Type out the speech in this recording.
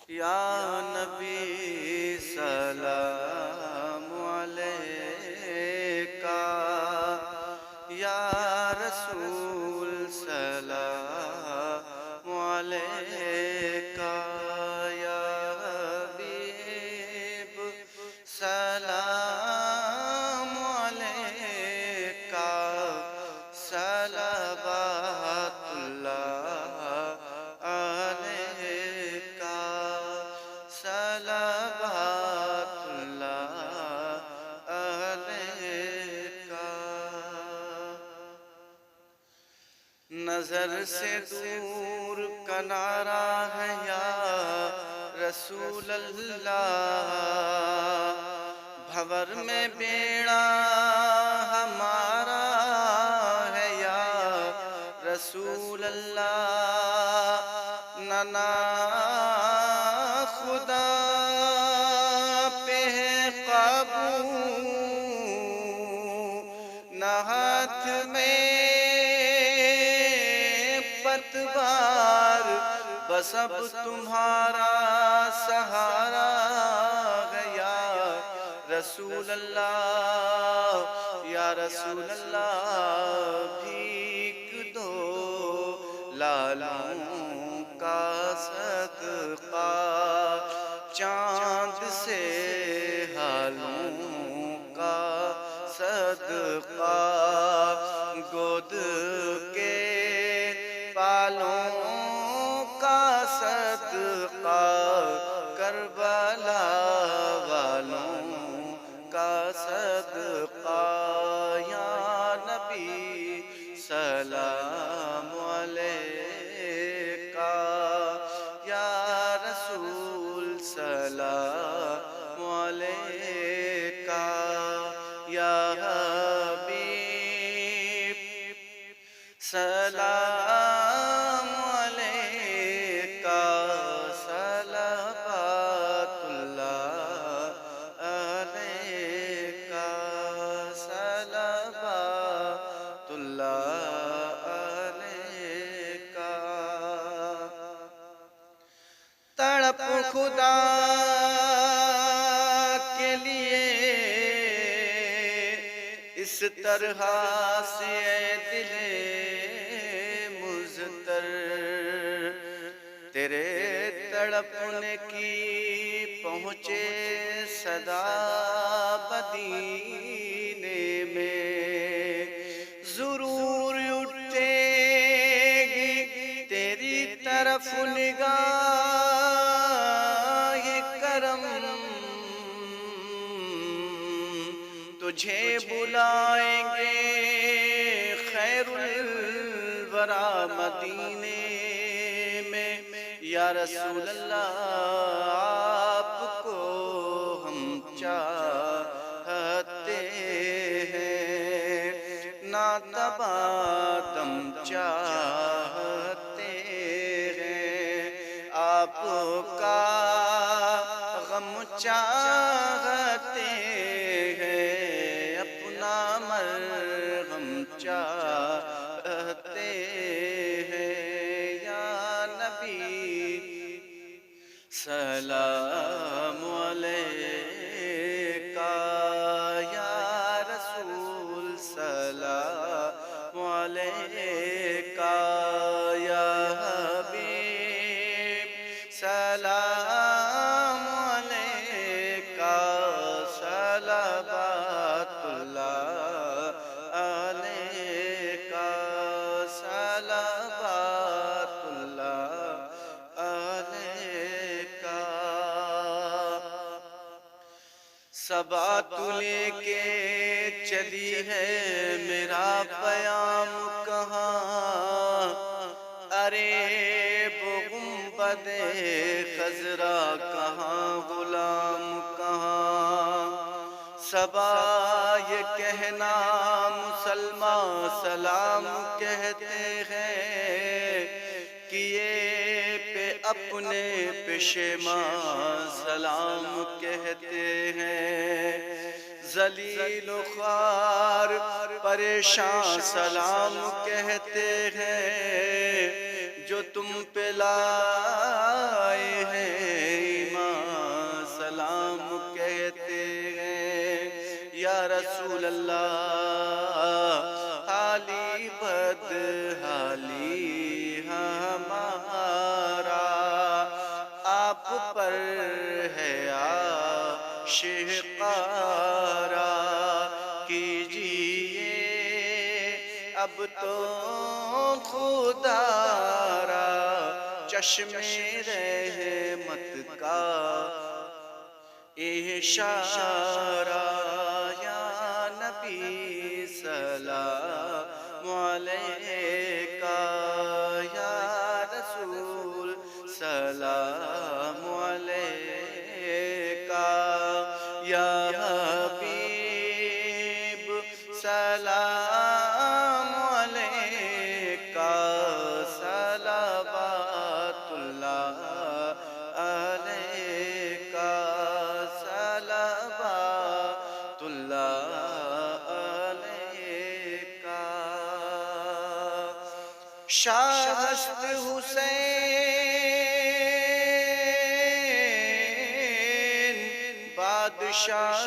یا نبی سلام علیکہ، یا رسول سلام علیکہ، یا حبیب سلام علیکہ، صلوات اللہ علیکہ، صلوات اللہ علیکہ۔ نظر سے دور کنارہ ہے یا رسول اللہ، بھور میں بیڑا ہمارا ہے یا رسول اللہ، نہ خدا پہ ہے قابو، نہ ہاتھ میں پتوار، بس اب تمہارا سہارا ہے یا رسول اللہ، یا رسول اللہ، بھیک دو لالوں کا صدقہ، چاند سے حالوں کا صدقہ، گود کے بالوں کا صدقہ، کربلا والوں کا صدقہ، یا نبی سلام علیکہ، یا رسول سلام علیکہ، یا حبیب سلام علیکہ، صلوات اللہ علیکہ، صلوات اللہ علیکہ۔ تڑپ خدا کے لیے اس طرح سے اے دل مضطر، تیرے تڑپنے کی پہنچے صدا مدینے میں، ضرور اٹھے گی تیری طرف نگاہ کرم، تجھے بلائیں گے خیر الورا مدینے میں، یا رسول اللہ آپ کو ہم چاہتے ہیں، ناتبادم چاہتے ہیں، آپ کا غم چاہتے ہیں، اپنا مرہم چاہتے ہیں، یا نبی سلام علیکہ، یا رسول سلام علیکہ، یا حبیب سلام علیکہ، صلوات اللہ علیکہ، صلوات اللہ علیکہ۔ صبا تو لے کے چلی ہے میرا پیام کہاں، ارے وہ گنبد خضرا کہاں، غلام کہاں، صبا یہ کہنا مسلمان سلام کہتے ہیں، کیے پہ اپنے پشیمان سلام کہتے ہیں، ذلیل و خوار پریشان سلام کہتے ہیں، جو تم پہ لائے ہیں یا رسول اللہ حالی بد حالی ہمارا آپ پر ہے عاشقارا کیجئے اب تو خدا را چشم رحمت کا اشارہ یا نبی سلام علیکہ یا رسول سلام علیکہ یا حبیب سلام علیکہ صلوات اللہ علیکہ صلوات اللہ علیکہ شاہ ہست حسین بادشاہ